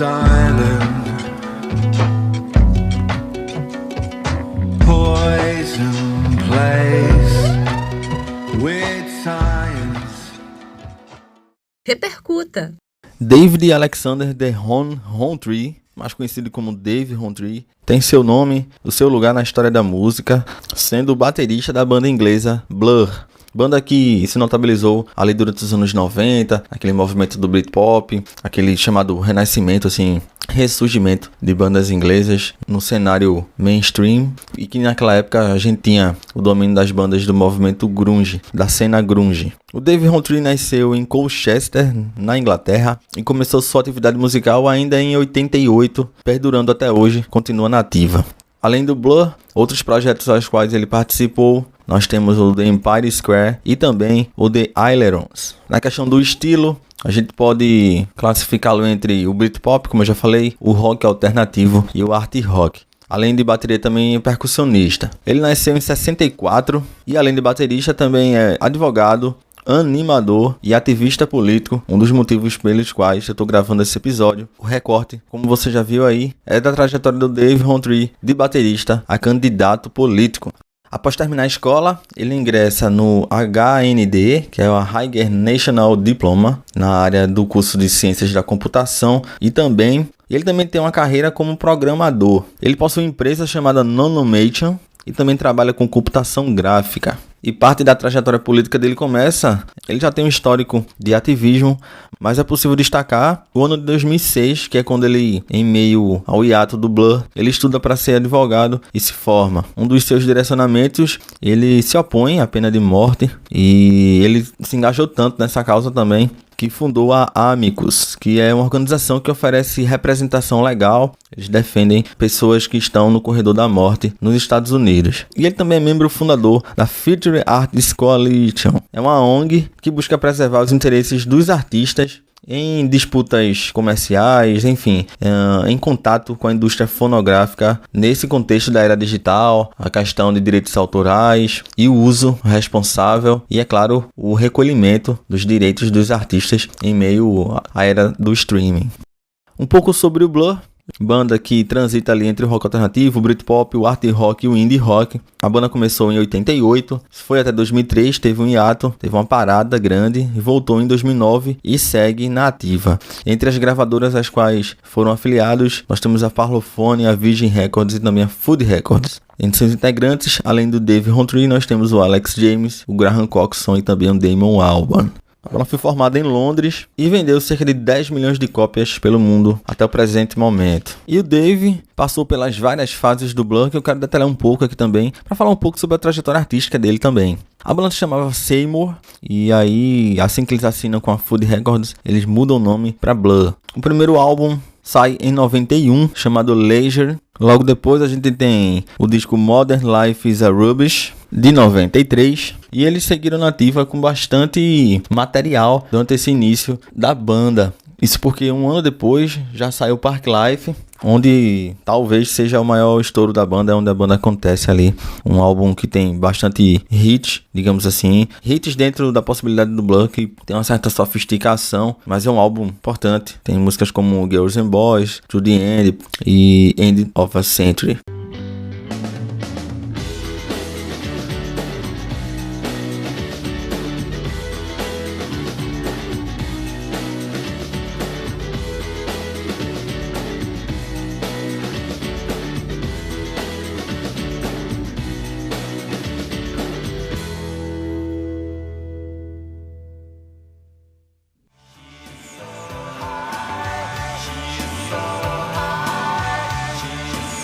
Island, poison place with science. Repercuta. David Alexander de Rowntree, mais conhecido como Dave Rowntree, tem seu nome, o seu lugar na história da música, sendo o baterista da banda inglesa Blur. Banda que se notabilizou ali durante os anos 90, aquele movimento do Britpop, aquele chamado renascimento, assim, ressurgimento de bandas inglesas no cenário mainstream, e que naquela época a gente tinha o domínio das bandas do movimento grunge, da cena grunge. O Dave Rowntree nasceu em Colchester, na Inglaterra, e começou sua atividade musical ainda em 88, perdurando até hoje, continua nativa. Além do Blur, outros projetos aos quais ele participou, nós temos o The Empire Square e também o The Ailerons. Na questão do estilo, a gente pode classificá-lo entre o Britpop, como eu já falei, o rock alternativo e o art rock. Além de bateria, também é percussionista. Ele nasceu em 64 e, além de baterista, também é advogado, animador e ativista político. Um dos motivos pelos quais eu estou gravando esse episódio. O recorte, como você já viu aí, é da trajetória do Dave Rowntree de baterista a candidato político. Após terminar a escola, ele ingressa no HND, que é o Higher National Diploma, na área do curso de Ciências da Computação, e ele também tem uma carreira como programador. Ele possui uma empresa chamada Nonomation e também trabalha com computação gráfica. E parte da trajetória política dele começa, ele já tem um histórico de ativismo, mas é possível destacar o ano de 2006, que é quando ele, em meio ao hiato do Blur, ele estuda para ser advogado e se forma. Um dos seus direcionamentos, ele se opõe à pena de morte e ele se engajou tanto nessa causa também, que fundou a Amicus, que é uma organização que oferece representação legal. Eles defendem pessoas que estão no corredor da morte nos Estados Unidos. E ele também é membro fundador da Future Artists Coalition. É uma ONG que busca preservar os interesses dos artistas em disputas comerciais, enfim, em contato com a indústria fonográfica nesse contexto da era digital, a questão de direitos autorais e o uso responsável e, é claro, o recolhimento dos direitos dos artistas em meio à era do streaming. Um pouco sobre o Blur. Banda que transita ali entre o rock alternativo, o Britpop, o art rock e o indie rock. A banda começou em 88, foi até 2003, teve um hiato, teve uma parada grande e voltou em 2009 e segue na ativa. Entre as gravadoras às quais foram afiliados, nós temos a Parlophone, a Virgin Records e também a Food Records. Entre seus integrantes, além do Dave Rowntree, nós temos o Alex James, o Graham Coxon e também o Damon Albarn. Ela foi formada em Londres e vendeu cerca de 10 milhões de cópias pelo mundo até o presente momento. E o Dave passou pelas várias fases do Blur, que eu quero detalhar um pouco aqui também, para falar um pouco sobre a trajetória artística dele também. A banda se chamava Seymour, e aí, assim que eles assinam com a Food Records, eles mudam o nome para Blur. O primeiro álbum sai em 91, chamado Leisure. Logo depois a gente tem o disco Modern Life is a Rubbish, de 93. E eles seguiram na ativa com bastante material durante esse início da banda. Isso porque um ano depois já saiu Park Life, onde talvez seja o maior estouro da banda, é onde a banda acontece ali. Um álbum que tem bastante hits, digamos assim. Hits dentro da possibilidade do Blur, que tem uma certa sofisticação, mas é um álbum importante. Tem músicas como Girls and Boys, To The End e End of a Century.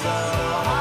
So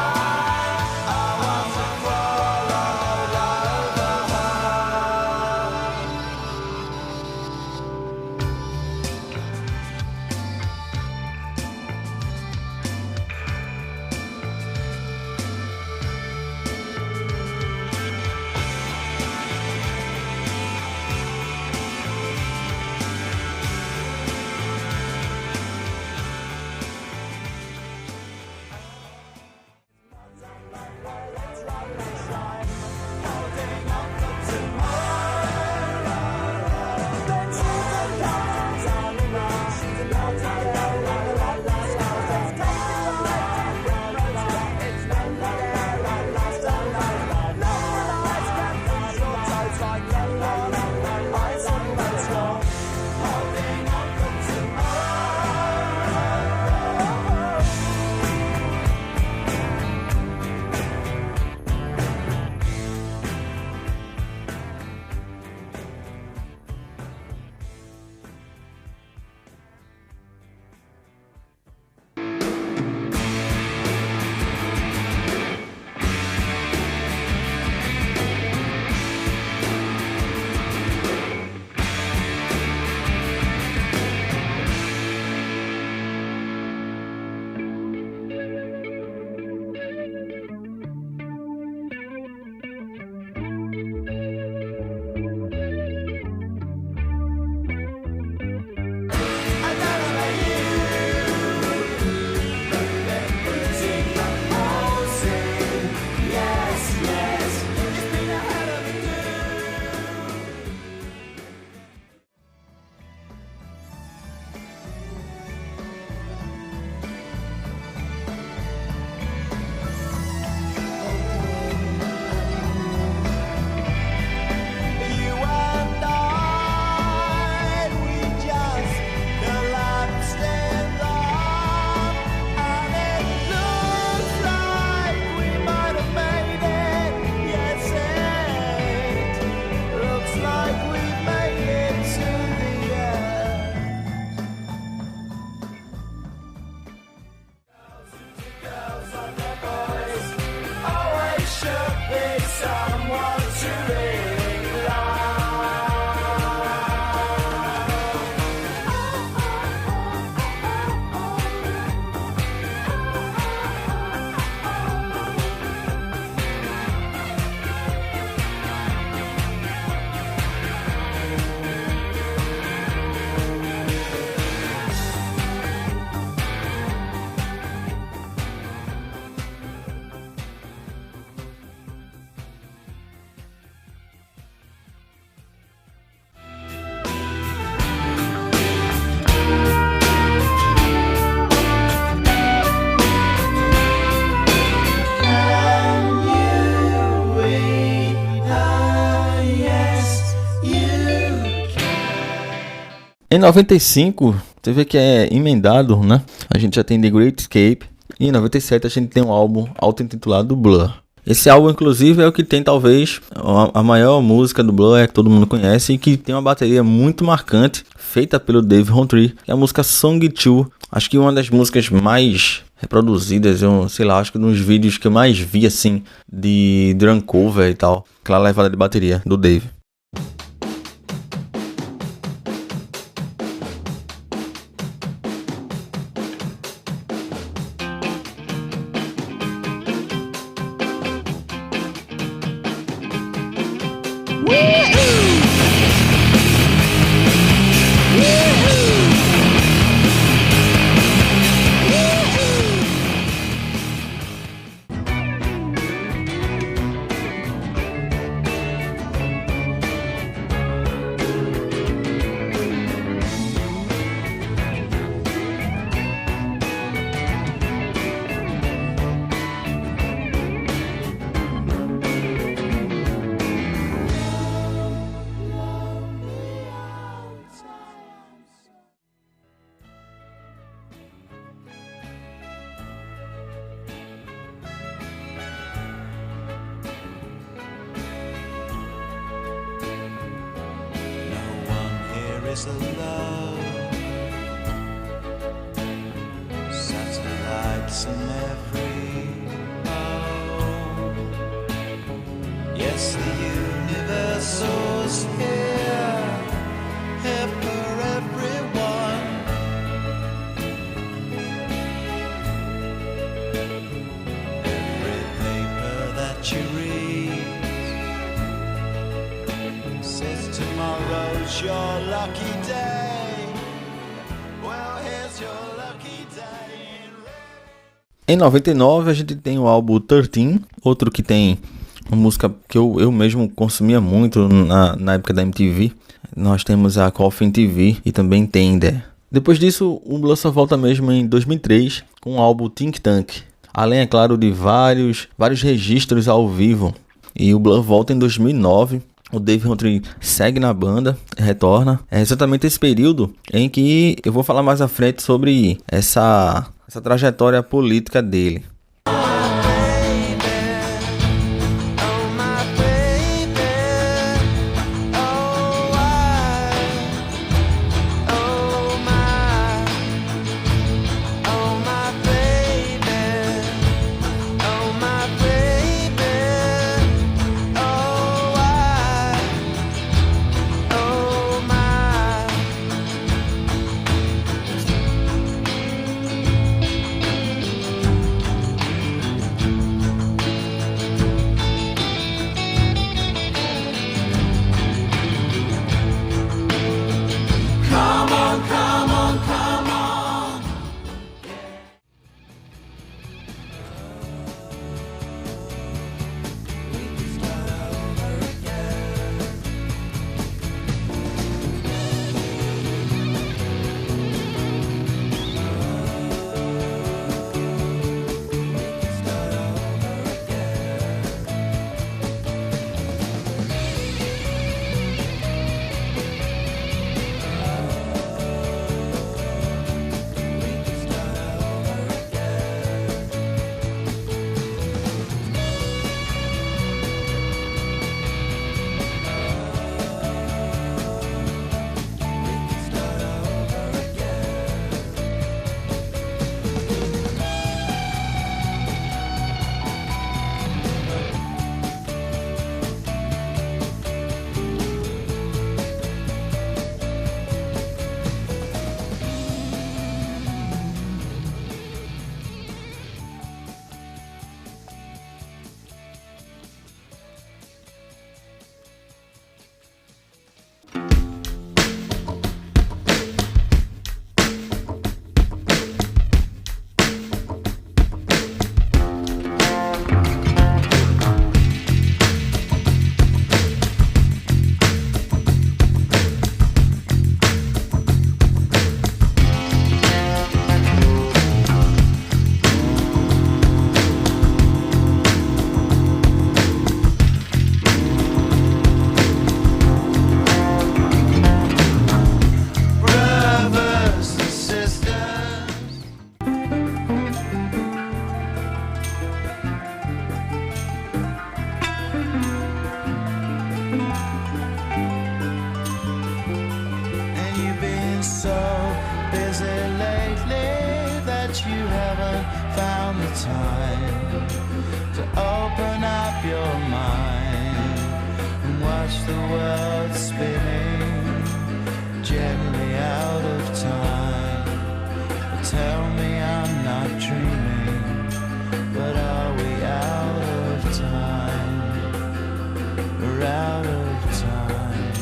Em 95, você vê que é emendado, né? A gente já tem The Great Escape. E em 97 a gente tem um álbum auto-intitulado Blur. Esse álbum, inclusive, é o que tem talvez a maior música do Blur, que todo mundo conhece, e que tem uma bateria muito marcante, feita pelo Dave Rowntree, que é a música Song 2. Acho que uma das músicas mais reproduzidas, eu sei lá, acho que nos vídeos que eu mais vi, assim, de drum cover e tal, aquela levada de bateria do Dave. Alone. Satellites in every home. Yes, the universe soars here for everyone. Every paper that you read says tomorrow's your lucky day. Well, here's your lucky day. Em 99 a gente tem o álbum 13, outro que tem uma música que eu mesmo consumia muito na época da MTV. Nós temos a Coffin TV e também Tender. Depois disso, o Blur só volta mesmo em 2003 com o álbum Think Tank. Além, é claro, de vários registros ao vivo. E o Blur volta em 2009. O Dave Rowntree segue na banda, retorna. É exatamente esse período em que eu vou falar mais à frente sobre essa trajetória política dele. time to open up your mind and watch the world spinning gently out of time. Tell me I'm not dreaming, but are we out of time? We're out of time,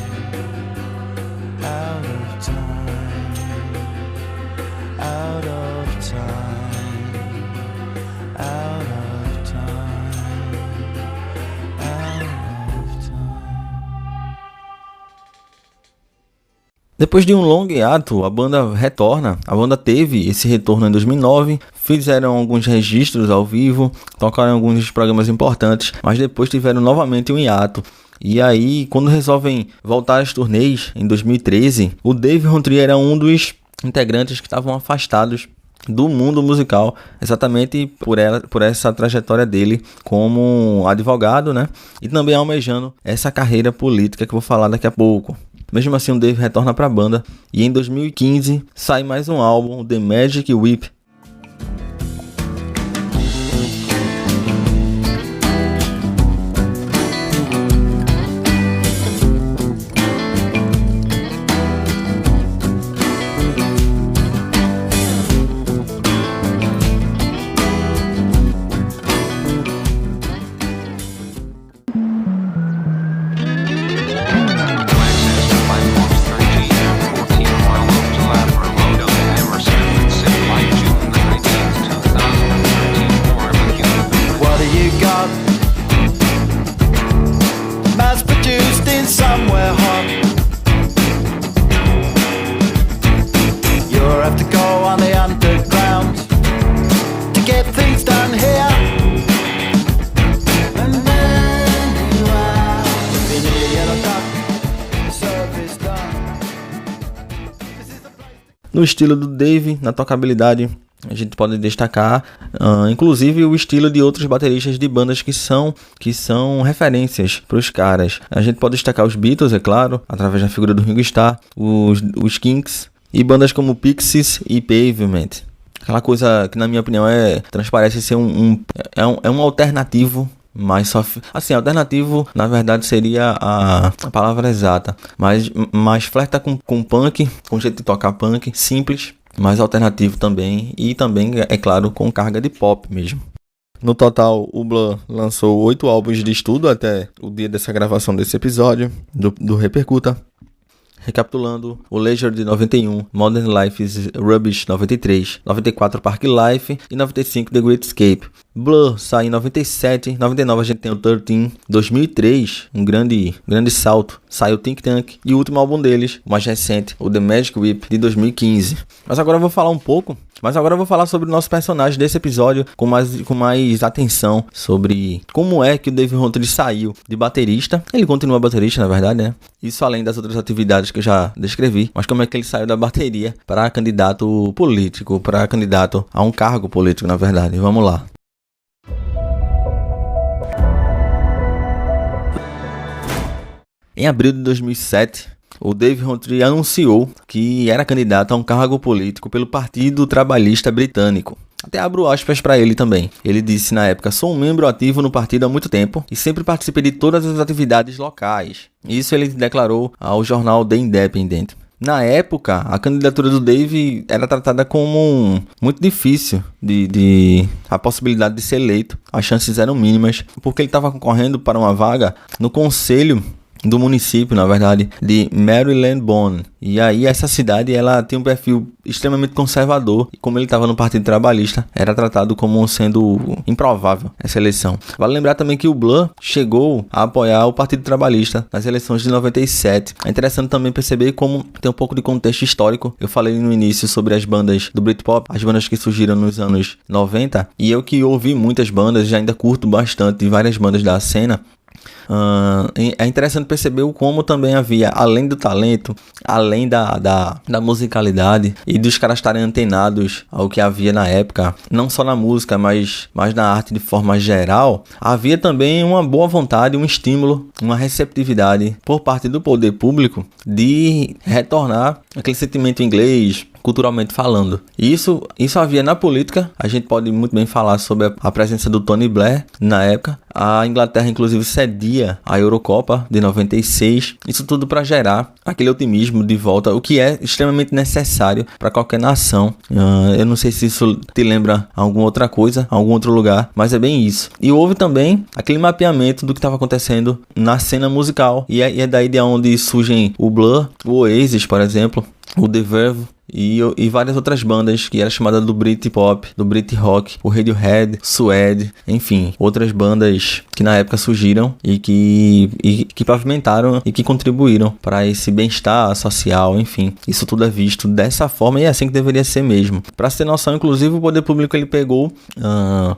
out of time, out of time, out of time, out of time. Depois de um longo hiato, a banda retorna. A banda teve esse retorno em 2009, fizeram alguns registros ao vivo, tocaram em alguns programas importantes, mas depois tiveram novamente um hiato. E aí, quando resolvem voltar às turnês, em 2013, o Dave Rowntree era um dos integrantes que estavam afastados do mundo musical, exatamente por essa trajetória dele como advogado, né? E também almejando essa carreira política que eu vou falar daqui a pouco. Mesmo assim, o Dave retorna para a banda e em 2015 sai mais um álbum, The Magic Whip. No estilo do Dave, na tocabilidade, a gente pode destacar, inclusive, o estilo de outros bateristas de bandas que são referências para os caras. A gente pode destacar os Beatles, é claro, através da figura do Ringo Starr, os Kinks e bandas como Pixies e Pavement. Aquela coisa que, na minha opinião, transparece ser um alternativo. Mas só assim, alternativo na verdade seria a palavra exata, mas flerta com punk, com jeito de tocar punk, simples, mas alternativo também, e também, é claro, com carga de pop mesmo. No total, o Blur lançou 8 álbuns de estudo até o dia dessa gravação desse episódio do Repercuta. Recapitulando, o Leisure de 91, Modern Life is Rubbish 93, 94 Park Life e 95 The Great Escape. Blur sai em 97, 99 a gente tem o 13, 2003, um grande salto, sai o Think Tank e o último álbum deles, o mais recente, o The Magic Whip de 2015. Mas agora eu vou falar sobre o nosso personagem desse episódio com mais atenção sobre como é que o Dave Rowntree saiu de baterista. Ele continua baterista, na verdade, né? Isso além das outras atividades que eu já descrevi, mas como é que ele saiu da bateria para candidato político, para candidato a um cargo político, na verdade. Vamos lá. Em abril de 2007, o Dave Rowntree anunciou que era candidato a um cargo político pelo Partido Trabalhista Britânico. Até abro aspas para ele também. Ele disse na época: "Sou um membro ativo no partido há muito tempo e sempre participei de todas as atividades locais." Isso ele declarou ao jornal The Independent. Na época, a candidatura do Dave era tratada como muito difícil a possibilidade de ser eleito. As chances eram mínimas, porque ele estava concorrendo para uma vaga no conselho do município, na verdade, de Marylebone. E aí essa cidade, ela tem um perfil extremamente conservador, e como ele estava no Partido Trabalhista, era tratado como sendo improvável essa eleição. Vale lembrar também que o Blur chegou a apoiar o Partido Trabalhista nas eleições de 97. É interessante também perceber como tem um pouco de contexto histórico. Eu falei no início sobre as bandas do Britpop, as bandas que surgiram nos anos 90, e eu que ouvi muitas bandas, já ainda curto bastante várias bandas da cena. É interessante perceber como também havia, além do talento, além da musicalidade e dos caras estarem antenados ao que havia na época, não só na música, mas na arte de forma geral, havia também uma boa vontade, um estímulo, uma receptividade por parte do poder público de retornar aquele sentimento inglês, culturalmente falando. E isso havia na política. A gente pode muito bem falar sobre a presença do Tony Blair na época. A Inglaterra, inclusive, cedia a Eurocopa de 96. Isso tudo para gerar aquele otimismo de volta, o que é extremamente necessário para qualquer nação. Eu não sei se isso te lembra alguma outra coisa, algum outro lugar, mas é bem isso. E houve também aquele mapeamento do que estava acontecendo na cena musical. E é daí de onde surgem o Blur, o Oasis, por exemplo, o The Verve e várias outras bandas que era chamada do Britpop, do Brit-Rock, o Radiohead, Suede, enfim, outras bandas que na época surgiram e que pavimentaram e que contribuíram para esse bem-estar social, enfim. Isso tudo é visto dessa forma e é assim que deveria ser mesmo. Para ter noção, inclusive, o poder público ele pegou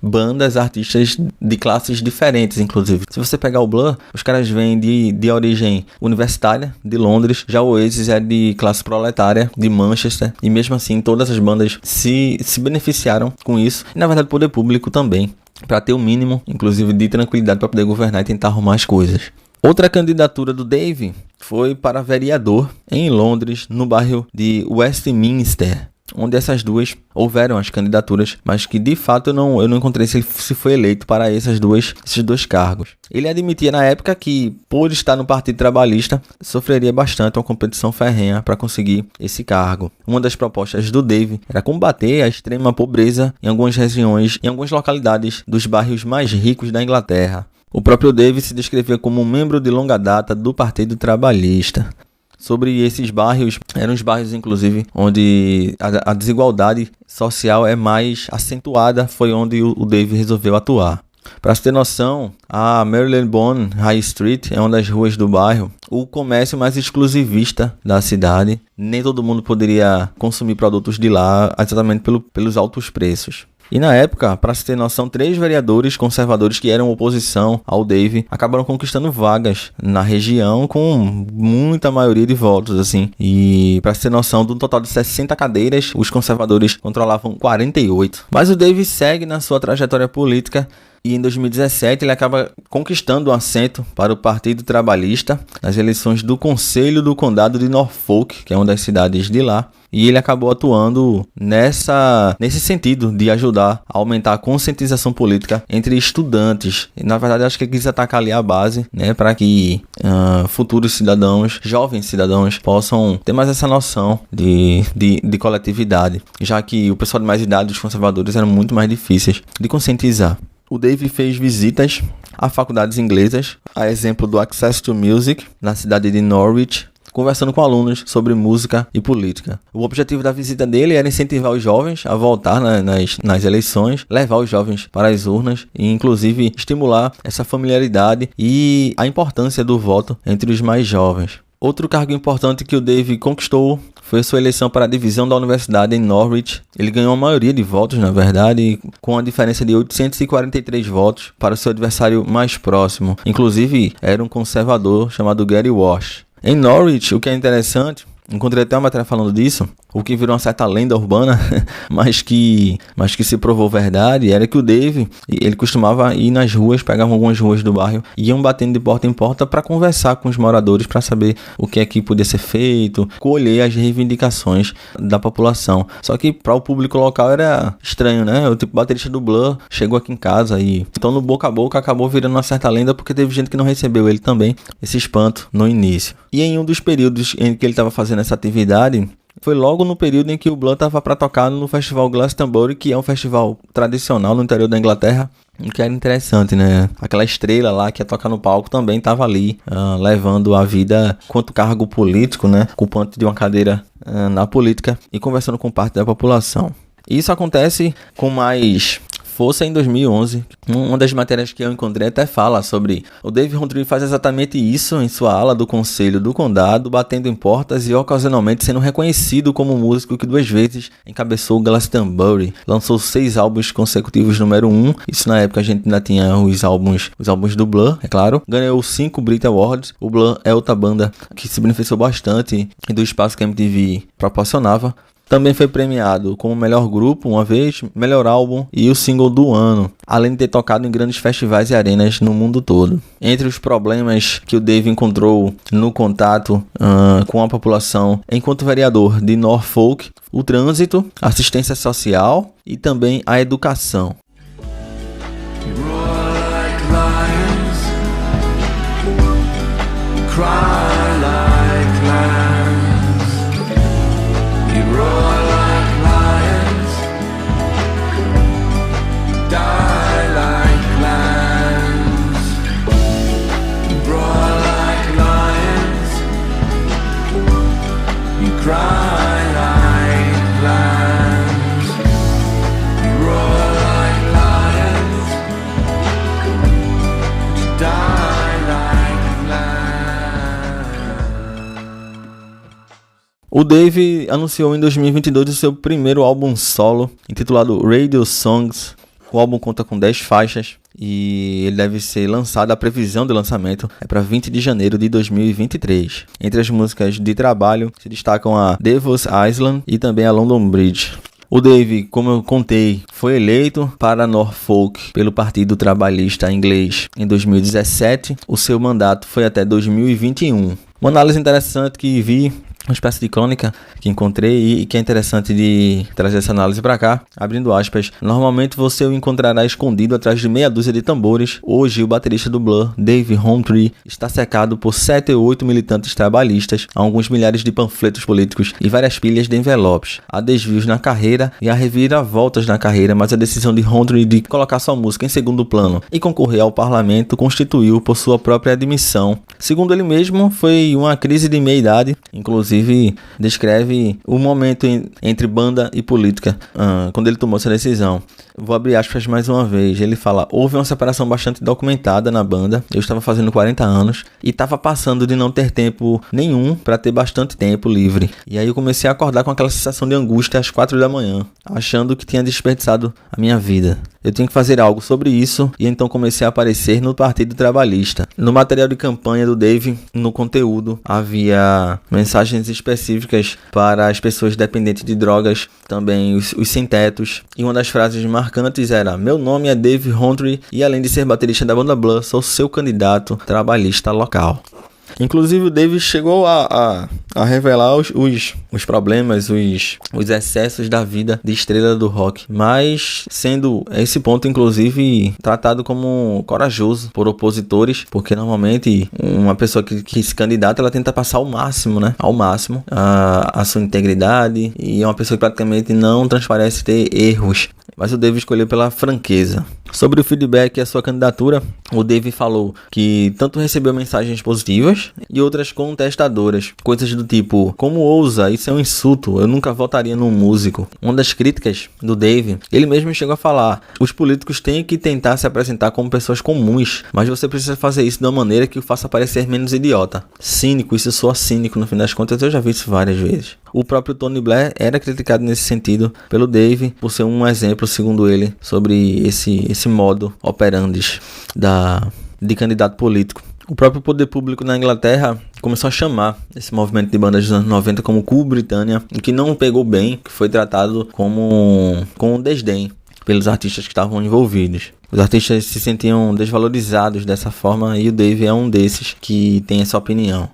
bandas, artistas de classes diferentes, inclusive. Se você pegar o Blur, os caras vêm de origem universitária, de Londres, já o Oasis é de classe proletária, de Manchester. E mesmo assim, todas as bandas se beneficiaram com isso. E na verdade, o poder público também, para ter o mínimo, inclusive, de tranquilidade para poder governar e tentar arrumar as coisas. Outra candidatura do Dave foi para vereador em Londres, no bairro de Westminster, onde essas duas houveram as candidaturas, mas que de fato eu não encontrei se foi eleito para esses dois cargos. Ele admitia na época que, por estar no Partido Trabalhista, sofreria bastante uma competição ferrenha para conseguir esse cargo. Uma das propostas do Dave era combater a extrema pobreza em algumas regiões, em algumas localidades dos bairros mais ricos da Inglaterra. O próprio Dave se descrevia como um membro de longa data do Partido Trabalhista. Sobre esses bairros, eram os bairros, inclusive, onde a desigualdade social é mais acentuada, foi onde o Dave resolveu atuar. Para se ter noção, a Marylebone High Street é uma das ruas do bairro, o comércio mais exclusivista da cidade. Nem todo mundo poderia consumir produtos de lá, exatamente pelos altos preços. E na época, para se ter noção, 3 vereadores conservadores que eram oposição ao Dave acabaram conquistando vagas na região com muita maioria de votos, assim. E para se ter noção, do total de 60 cadeiras, os conservadores controlavam 48. Mas o Dave segue na sua trajetória política e em 2017 ele acaba conquistando um assento para o Partido Trabalhista nas eleições do Conselho do Condado de Norfolk, que é uma das cidades de lá. E ele acabou atuando nesse sentido de ajudar a aumentar a conscientização política entre estudantes. E, na verdade, acho que ele quis atacar ali a base, né, para que futuros cidadãos, jovens cidadãos, possam ter mais essa noção de coletividade, já que o pessoal de mais idade, os conservadores, eram muito mais difíceis de conscientizar. O Dave fez visitas a faculdades inglesas, a exemplo do Access to Music, na cidade de Norwich, conversando com alunos sobre música e política. O objetivo da visita dele era incentivar os jovens a votar nas eleições, levar os jovens para as urnas e, inclusive, estimular essa familiaridade e a importância do voto entre os mais jovens. Outro cargo importante que o Dave conquistou foi a sua eleição para a divisão da universidade em Norwich. Ele ganhou a maioria de votos, na verdade, com a diferença de 843 votos para o seu adversário mais próximo. Inclusive, era um conservador chamado Gary Walsh. Em Norwich, o que é interessante, encontrei até uma matéria falando disso, o que virou uma certa lenda urbana, mas que se provou verdade, era que o Dave, ele costumava ir nas ruas, pegava algumas ruas do bairro, iam batendo de porta em porta para conversar com os moradores, para saber o que é que podia ser feito, colher as reivindicações da população. Só que para o público local era estranho, né? O tipo baterista do Blur chegou aqui em casa e então no boca a boca acabou virando uma certa lenda, porque teve gente que não recebeu ele também, esse espanto no início. E em um dos períodos em que ele estava fazendo essa atividade, foi logo no período em que o Blur estava para tocar no festival Glastonbury, que é um festival tradicional no interior da Inglaterra, o que era interessante, né? Aquela estrela lá que ia tocar no palco também estava ali, levando a vida quanto cargo político, né? Ocupante de uma cadeira na política e conversando com parte da população. Isso acontece com mais força em 2011. Uma das matérias que eu encontrei até fala sobre o Dave Rowntree faz exatamente isso em sua ala do Conselho do Condado, batendo em portas e ocasionalmente sendo reconhecido como um músico que 2 vezes encabeçou o Glastonbury. Lançou 6 álbuns consecutivos número 1. Isso na época a gente ainda tinha os álbuns do Blur, é claro. Ganhou 5 Brit Awards. O Blur é outra banda que se beneficiou bastante do espaço que a MTV proporcionava. Também foi premiado como melhor grupo uma vez, melhor álbum e o single do ano, além de ter tocado em grandes festivais e arenas no mundo todo. Entre os problemas que o Dave encontrou no contato com a população enquanto vereador de Norfolk, o trânsito, assistência social e também a educação. O Dave anunciou em 2022 o seu primeiro álbum solo, intitulado Radio Songs. O álbum conta com 10 faixas e ele deve ser lançado, a previsão de lançamento é para 20 de janeiro de 2023. Entre as músicas de trabalho se destacam a Devil's Island e também a London Bridge. O Dave, como eu contei, foi eleito para Norfolk pelo Partido Trabalhista Inglês em 2017. O seu mandato foi até 2021. Uma análise interessante que vi, uma espécie de crônica que encontrei e que é interessante de trazer essa análise para cá, abrindo aspas: normalmente você o encontrará escondido atrás de meia dúzia de tambores. Hoje o baterista do Blur, Dave Rowntree, está cercado por 7 ou 8 militantes trabalhistas, alguns milhares de panfletos políticos e várias pilhas de envelopes. Há desvios na carreira e há reviravoltas na carreira, mas a decisão de Rowntree de colocar sua música em segundo plano e concorrer ao parlamento constituiu por sua própria admissão. Segundo ele mesmo, foi uma crise de meia-idade, inclusive descreve o momento entre banda e política, quando ele tomou essa decisão. Vou abrir aspas mais uma vez. Ele fala: houve uma separação bastante documentada na banda. Eu estava fazendo 40 anos e estava passando de não ter tempo nenhum para ter bastante tempo livre. E aí eu comecei a acordar com aquela sensação de angústia às 4 da manhã, achando que tinha desperdiçado a minha vida. Eu tinha que fazer algo sobre isso e então comecei a aparecer no Partido Trabalhista. No material de campanha do Dave, no conteúdo, havia mensagens específicas para as pessoas dependentes de drogas, também os sem-tetos. E uma das frases marcantes era: meu nome é Dave Rowntree e além de ser baterista da banda Blur, sou seu candidato trabalhista local. Inclusive o Dave chegou a revelar os problemas, os excessos da vida de estrela do rock, mas sendo esse ponto inclusive tratado como corajoso por opositores, porque normalmente uma pessoa que se candidata, ela tenta passar ao máximo a sua integridade, e é uma pessoa que praticamente não transparece ter erros. Mas o Dave escolheu pela franqueza. Sobre o feedback e a sua candidatura, o Dave falou que tanto recebeu mensagens positivas e outras contestadoras. Coisas do tipo: como ousa, isso é um insulto, eu nunca votaria num músico. Uma das críticas do Dave, ele mesmo chegou a falar: os políticos têm que tentar se apresentar como pessoas comuns, mas você precisa fazer isso de uma maneira que o faça parecer menos idiota. Cínico, isso soa cínico no fim das contas, eu já vi isso várias vezes. O próprio Tony Blair era criticado nesse sentido pelo Dave, por ser um exemplo, segundo ele, sobre esse modo operandi de candidato político. O próprio poder público na Inglaterra começou a chamar esse movimento de bandas dos anos 90 como Cool Britannia, o que não pegou bem, que foi tratado com desdém pelos artistas que estavam envolvidos. Os artistas se sentiam desvalorizados dessa forma e o Dave é um desses que tem essa opinião.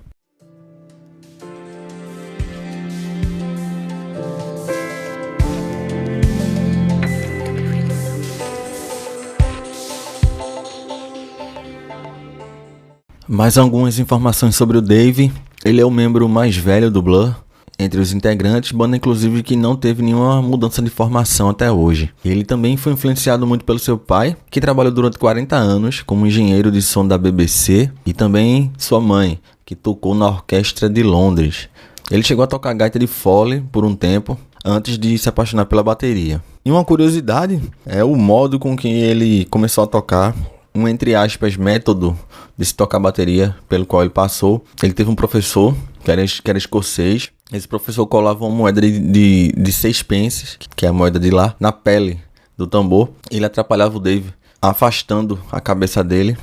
Mais algumas informações sobre o Dave. Ele é o membro mais velho do Blur entre os integrantes, banda inclusive que não teve nenhuma mudança de formação até hoje. Ele também foi influenciado muito pelo seu pai, que trabalhou durante 40 anos como engenheiro de som da BBC, e também sua mãe, que tocou na Orquestra de Londres. Ele chegou a tocar gaita de Foley por um tempo, antes de se apaixonar pela bateria. E uma curiosidade é o modo com que ele começou a tocar, um, entre aspas, método de se tocar bateria pelo qual ele passou. Ele teve um professor que era escocês. Esse professor colava uma moeda de 6 pences, que é a moeda de lá, na pele do tambor. Ele atrapalhava o Dave, afastando a cabeça dele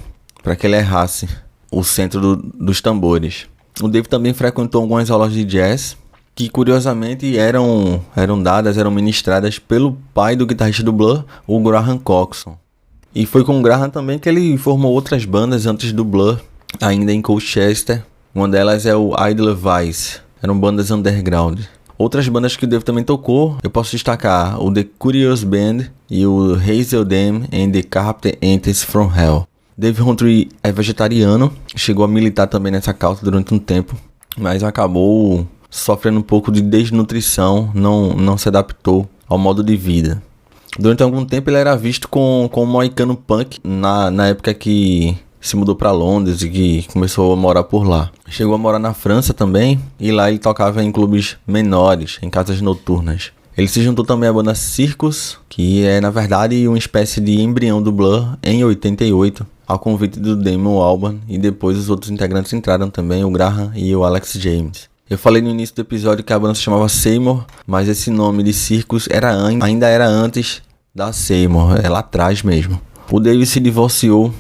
para que ele errasse o centro dos tambores. O Dave também frequentou algumas aulas de jazz, que curiosamente eram ministradas pelo pai do guitarrista do Blur, o Graham Coxon. E foi com o Graham também que ele formou outras bandas antes do Blur, ainda em Colchester. Uma delas é o Edelweiss, eram bandas underground. Outras bandas que o Dave também tocou, eu posso destacar o The Curious Band e o Hazelden and the Carpenters from Hell. Dave Rowntree é vegetariano, chegou a militar também nessa causa durante um tempo, mas acabou sofrendo um pouco de desnutrição, não se adaptou ao modo de vida. Durante algum tempo ele era visto com um moicano punk, na época que se mudou para Londres e que começou a morar por lá. Chegou a morar na França também, e lá ele tocava em clubes menores, em casas noturnas. Ele se juntou também à banda Circus, que é na verdade uma espécie de embrião do Blur, em 88, ao convite do Damon Albarn, e depois os outros integrantes entraram também, o Graham e o Alex James. Eu falei no início do episódio que a banda se chamava Seymour, mas esse nome de Circus ainda era antes da Seymour, é lá atrás mesmo. O Dave se divorciou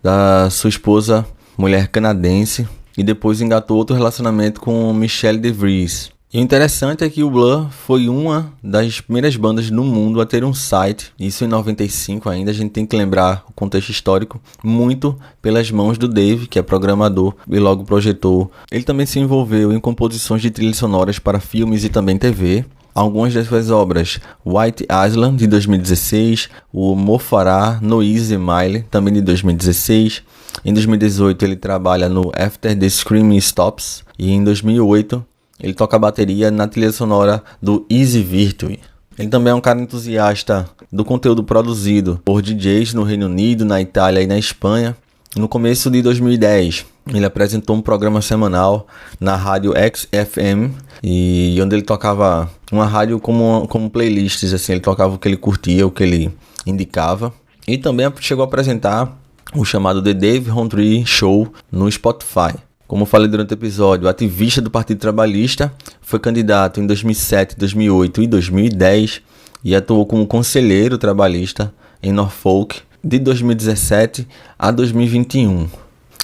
da sua esposa, mulher canadense, e depois engatou outro relacionamento com Michelle DeVries. E o interessante é que o Blur foi uma das primeiras bandas no mundo a ter um site, isso em 95 ainda, a gente tem que lembrar o contexto histórico, muito pelas mãos do Dave, que é programador e logo projetou. Ele também se envolveu em composições de trilhas sonoras para filmes e também TV. Algumas das suas obras, White Island, de 2016, o Mofará, Noise Mile, também de 2016. Em 2018 ele trabalha no After the Screaming Stops, e em 2008 ele toca bateria na trilha sonora do Easy Virtue. Ele também é um cara entusiasta do conteúdo produzido por DJs no Reino Unido, na Itália e na Espanha. No começo de 2010, ele apresentou um programa semanal na rádio XFM, e onde ele tocava uma rádio como playlists, assim, ele tocava o que ele curtia, o que ele indicava. E também chegou a apresentar o chamado The Dave Rowntree Show no Spotify. Como eu falei durante o episódio, ativista do Partido Trabalhista, foi candidato em 2007, 2008 e 2010 e atuou como conselheiro trabalhista em Norfolk de 2017 a 2021.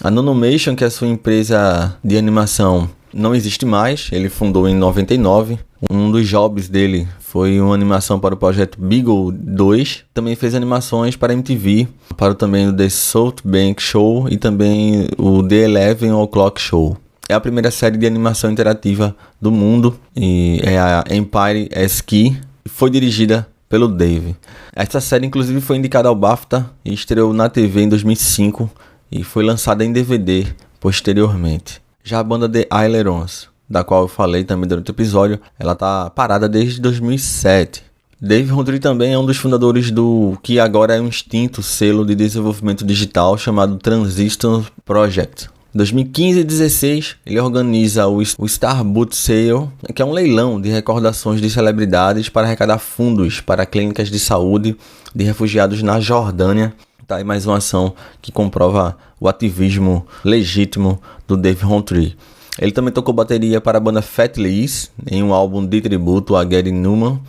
A Nonomation, que é a sua empresa de animação, não existe mais, ele fundou em 99. Um dos jobs dele foi uma animação para o projeto Beagle 2. Também fez animações para MTV, para também o The South Bank Show e também o The 11 O'Clock Show. É a primeira série de animação interativa do mundo e é a Empire Ski. Foi dirigida pelo Dave. Essa série inclusive foi indicada ao BAFTA e estreou na TV em 2005 e foi lançada em DVD posteriormente. Já a banda The Ailerons, da qual eu falei também durante o episódio, ela tá parada desde 2007. Dave Rowntree também é um dos fundadores do que agora é um extinto selo de desenvolvimento digital chamado Transistor Project. Em 2015 e 2016, ele organiza o Star Boot Sale, que é um leilão de recordações de celebridades para arrecadar fundos para clínicas de saúde de refugiados na Jordânia. Tá aí mais uma ação que comprova o ativismo legítimo do Dave Rowntree. Ele também tocou bateria para a banda Fat Lees em um álbum de tributo a Gary Numan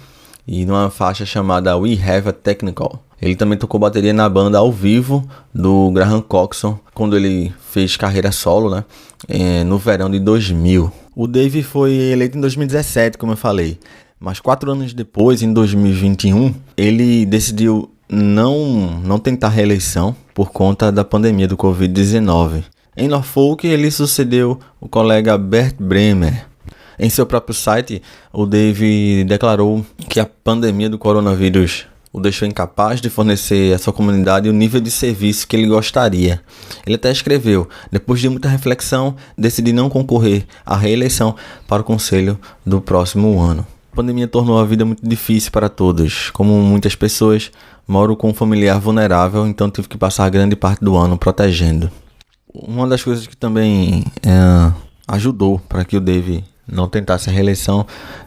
e numa faixa chamada We Have a Technical. Ele também tocou bateria na banda ao vivo do Graham Coxon, quando ele fez carreira solo, né, no verão de 2000. O Dave foi eleito em 2017, como eu falei, mas 4 anos depois, em 2021, ele decidiu não tentar reeleição por conta da pandemia do Covid-19. Em Norfolk, ele sucedeu o colega Bert Bremer. Em seu próprio site, o Dave declarou que a pandemia do coronavírus o deixou incapaz de fornecer à sua comunidade o nível de serviço que ele gostaria. Ele até escreveu: depois de muita reflexão, decidi não concorrer à reeleição para o conselho do próximo ano. A pandemia tornou a vida muito difícil para todos. Como muitas pessoas, moro com um familiar vulnerável, então tive que passar grande parte do ano protegendo. Uma das coisas que também ajudou para que o Dave não tentasse a reeleição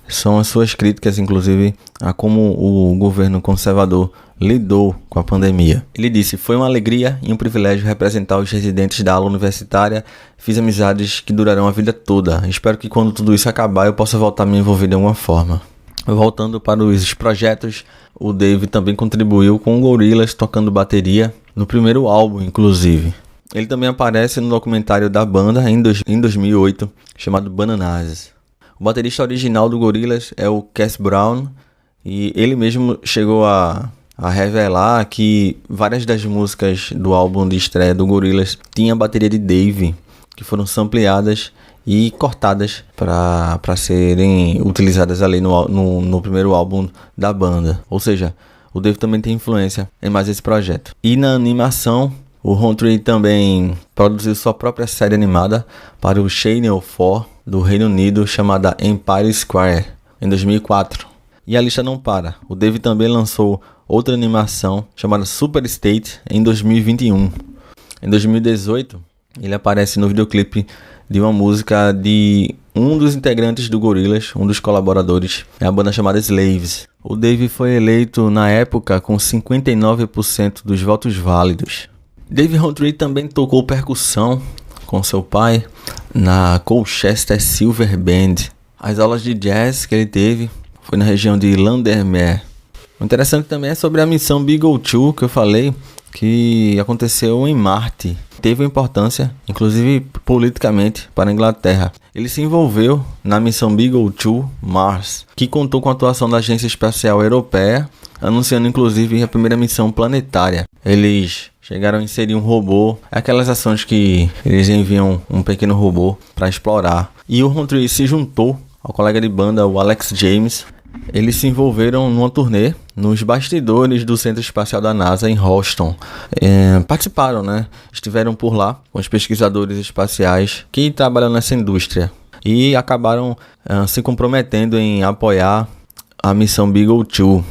são as suas críticas, inclusive, a como o governo conservador lidou com a pandemia. Ele disse: foi uma alegria e um privilégio representar os residentes da aula universitária. Fiz amizades que durarão a vida toda. Espero que quando tudo isso acabar eu possa voltar a me envolver de alguma forma. Voltando para os projetos, o Dave também contribuiu com o Gorillaz tocando bateria no primeiro álbum, inclusive. Ele também aparece no documentário da banda em 2008, chamado Bananas. O baterista original do Gorillaz é o Cass Brown, e ele mesmo chegou a revelar que várias das músicas do álbum de estreia do Gorillaz tinha a bateria de Dave, que foram sampleadas e cortadas para serem utilizadas ali no primeiro álbum da banda. Ou seja, o Dave também tem influência em mais esse projeto. E na animação, o Rowntree também produziu sua própria série animada para o Channel 4 do Reino Unido, chamada Empire Square, em 2004. E a lista não para. O Dave também lançou outra animação chamada Super State em 2021. Em 2018, ele aparece no videoclipe de uma música de um dos integrantes do Gorillaz, um dos colaboradores, é a banda chamada Slaves. O Dave foi eleito na época com 59% dos votos válidos. Dave Rowntree também tocou percussão com seu pai na Colchester Silver Band. As aulas de jazz que ele teve foi na região de Landermere. O interessante também é sobre a missão Beagle 2 que eu falei, que aconteceu em Marte. Teve importância, inclusive politicamente, para a Inglaterra. Ele se envolveu na missão Beagle 2 Mars, que contou com a atuação da Agência Espacial Europeia, anunciando inclusive a primeira missão planetária. Eles chegaram a inserir um robô, aquelas ações que eles enviam um pequeno robô para explorar. E o Rowntree se juntou ao colega de banda, o Alex James. Eles se envolveram numa turnê nos bastidores do Centro Espacial da NASA em Houston. Participaram, né? Estiveram por lá com os pesquisadores espaciais que trabalham nessa indústria e acabaram se comprometendo em apoiar a missão Beagle 2.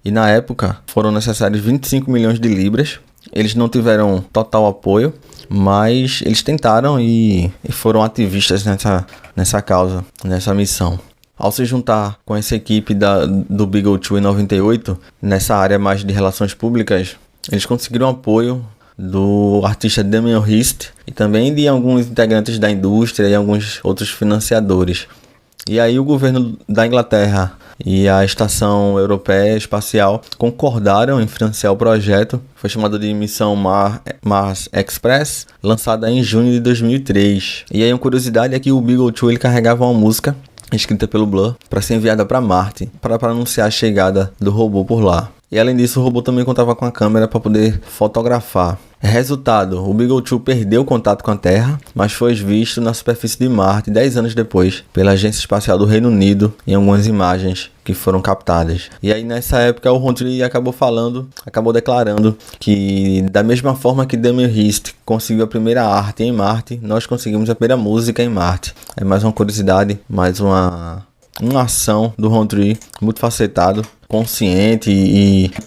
E na época foram necessários 25 milhões de libras. Eles não tiveram total apoio, mas eles tentaram e foram ativistas nessa causa, nessa missão. Ao se juntar com essa equipe do Beagle 2 em 98, nessa área mais de relações públicas, eles conseguiram apoio do artista Damien Hirst e também de alguns integrantes da indústria e alguns outros financiadores. E aí o governo da Inglaterra e a Estação Europeia Espacial concordaram em financiar o projeto. Foi chamado de Missão Mars Express, lançada em junho de 2003. E aí uma curiosidade é que o Beagle 2 ele carregava uma música escrita pelo Blur para ser enviada para Marte, para anunciar a chegada do robô por lá. E além disso, o robô também contava com a câmera para poder fotografar. Resultado, o Beagle 2 perdeu o contato com a Terra, mas foi visto na superfície de Marte 10 anos depois pela Agência Espacial do Reino Unido em algumas imagens que foram captadas. E aí nessa época o Rowntree acabou declarando que da mesma forma que Damien Hirst conseguiu a primeira arte em Marte, nós conseguimos a primeira música em Marte. É mais uma curiosidade, mais uma ação do Rowntree muito facetado, consciente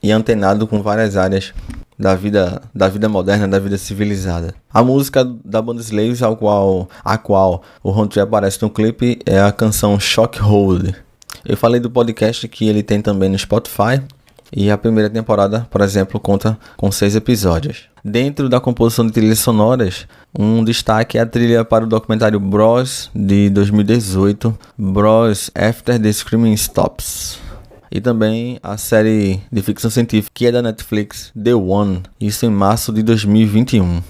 e antenado com várias áreas da vida moderna, da vida civilizada. A música da banda Slaves, a qual o Rowntree aparece no clipe, é a canção Shockhold. Eu falei do podcast que ele tem também no Spotify, e a primeira temporada, por exemplo, conta com 6 episódios. Dentro da composição de trilhas sonoras, um destaque é a trilha para o documentário Bros, de 2018, Bros After the Screaming Stops. E também a série de ficção científica que é da Netflix, The One, isso em março de 2021.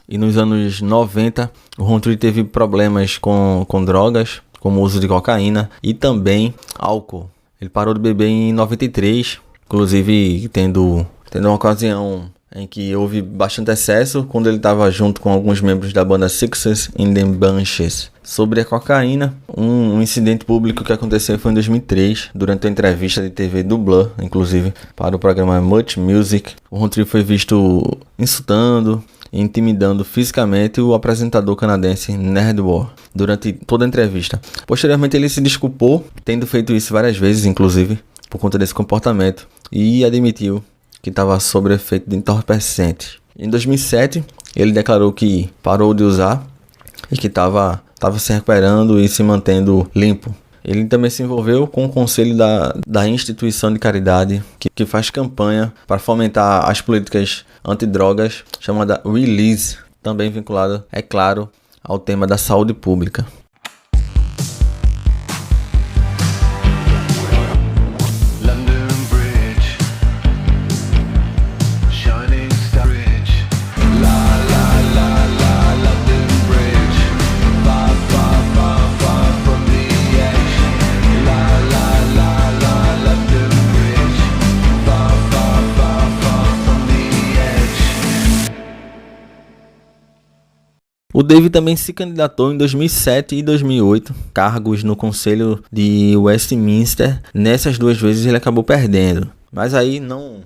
E nos anos 90, o Rowntree teve problemas com drogas, como o uso de cocaína e também álcool. Ele parou de beber em 93, inclusive tendo uma ocasião em que houve bastante excesso quando ele estava junto com alguns membros da banda Sixes in the Bunches. Sobre a cocaína, um incidente público que aconteceu foi em 2003, durante a entrevista de TV do Blur, inclusive, para o programa Much Music. O Rowntree foi visto insultando e intimidando fisicamente o apresentador canadense Nardwuar durante toda a entrevista. Posteriormente ele se desculpou, tendo feito isso várias vezes, inclusive, por conta desse comportamento, e admitiu que estava sob efeito de entorpecentes. Em 2007, ele declarou que parou de usar e que estava se recuperando e se mantendo limpo. Ele também se envolveu com o conselho da instituição de caridade que faz campanha para fomentar as políticas antidrogas, chamada Release, também vinculada, é claro, ao tema da saúde pública. O Dave também se candidatou em 2007 e 2008, cargos no Conselho de Westminster. Nessas 2 vezes ele acabou perdendo, mas aí não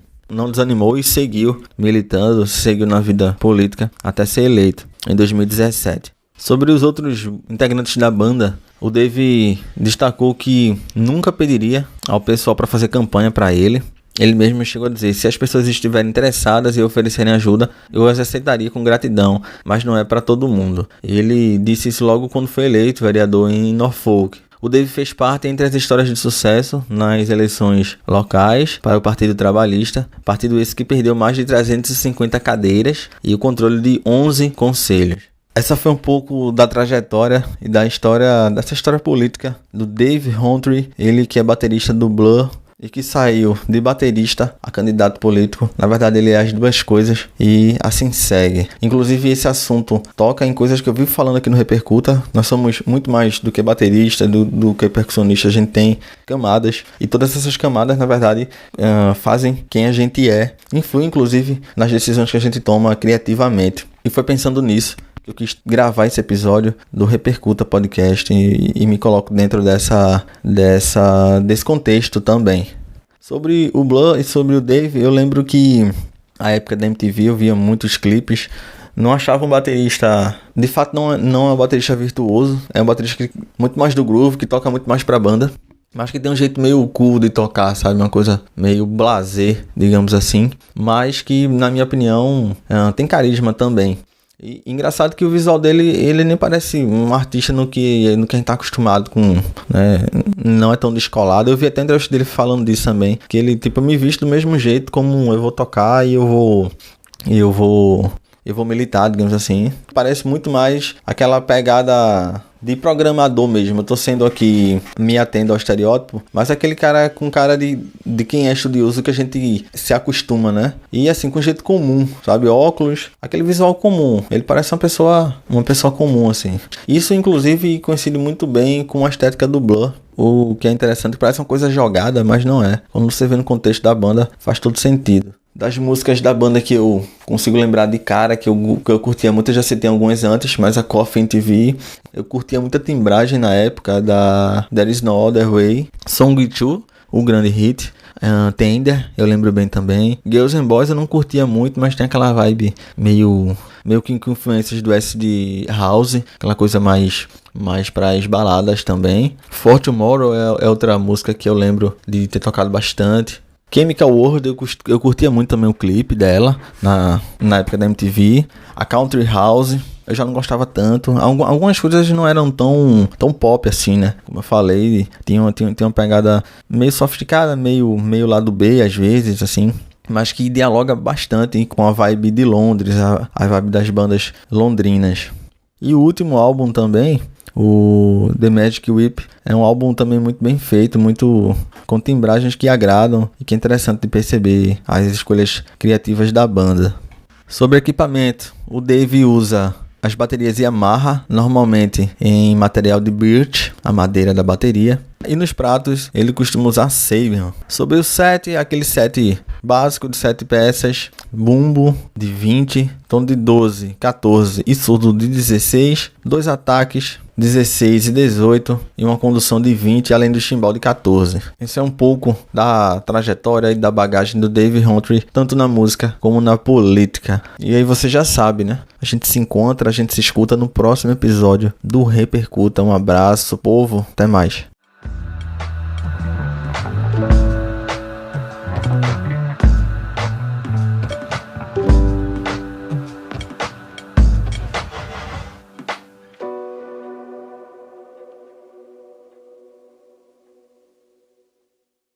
desanimou e seguiu militando, seguiu na vida política até ser eleito em 2017. Sobre os outros integrantes da banda, o Dave destacou que nunca pediria ao pessoal para fazer campanha para ele. Ele mesmo chegou a dizer: se as pessoas estiverem interessadas e oferecerem ajuda, eu as aceitaria com gratidão, mas não é para todo mundo. Ele disse isso logo quando foi eleito vereador em Norfolk. O Dave fez parte entre as histórias de sucesso nas eleições locais para o Partido Trabalhista, partido esse que perdeu mais de 350 cadeiras e o controle de 11 conselhos. Essa foi um pouco da trajetória e dessa história política do Dave Rowntree, ele que é baterista do Blur e que saiu de baterista a candidato político. Na verdade, ele é as 2 coisas e assim segue. Inclusive, esse assunto toca em coisas que eu vivo falando aqui no Repercuta. Nós somos muito mais do que baterista, do que percussionista. A gente tem camadas e todas essas camadas, na verdade, fazem quem a gente é. Influem, inclusive, nas decisões que a gente toma criativamente. E foi pensando nisso eu quis gravar esse episódio do Repercuta Podcast e me coloco dentro desse contexto também. Sobre o Blur e sobre o Dave, eu lembro que na época da MTV eu via muitos clipes. Não achava um baterista, de fato não é um baterista virtuoso, é um baterista que, muito mais do groove, que toca muito mais pra banda, mas que tem um jeito meio cool de tocar, sabe? Uma coisa meio blasé, digamos assim, mas que, na minha opinião, tem carisma também. E engraçado que o visual dele, ele nem parece um artista no que a gente tá acostumado com, né? Não é tão descolado. Eu vi até entrevista dele falando disso também, que ele, tipo, me viste do mesmo jeito como eu vou tocar e eu vou militar, digamos assim. Parece muito mais aquela pegada de programador mesmo. Eu tô sendo aqui, me atendo ao estereótipo, mas aquele cara com cara de quem é estudioso, que a gente se acostuma, né? E assim, com jeito comum, sabe? Óculos, aquele visual comum. Ele parece uma pessoa comum, assim. Isso, inclusive, coincide muito bem com a estética do Blur. O que é interessante, parece uma coisa jogada, mas não é. Quando você vê no contexto da banda, faz todo sentido. Das músicas da banda que eu consigo lembrar de cara, que eu curtia muito, eu já citei algumas antes, mas a Coffin TV, eu curtia muita timbragem na época da There Is No Other Way, Song 2, o grande hit, Tender, eu lembro bem também. Girls and Boys eu não curtia muito, mas tem aquela vibe meio que com influências do acid house, aquela coisa mais para as baladas também. For Tomorrow é outra música que eu lembro de ter tocado bastante. Chemical World, eu curtia muito também o clipe dela, na época da MTV. A Country House, eu já não gostava tanto. Algumas coisas não eram tão pop assim, né? Como eu falei, tinha uma pegada meio sofisticada, meio lado B às vezes, assim. Mas que dialoga bastante com a vibe de Londres, a vibe das bandas londrinas. E o último álbum também, o The Magic Whip, é um álbum também muito bem feito, muito com timbragens que agradam e que é interessante de perceber as escolhas criativas da banda. Sobre equipamento, o Dave usa as baterias Yamaha, normalmente em material de birch, a madeira da bateria. E nos pratos ele costuma usar Sabian. Sobre o set, aquele set básico de 7 peças, bumbo de 20, tom de 12, 14 e surdo de 16, 2 ataques 16 e 18 e uma condução de 20, além do chimbal de 14. Esse é um pouco da trajetória e da bagagem do Dave Rowntree, tanto na música como na política. E aí você já sabe, né? A gente se encontra, a gente se escuta no próximo episódio do Repercuta. Um abraço, povo, até mais.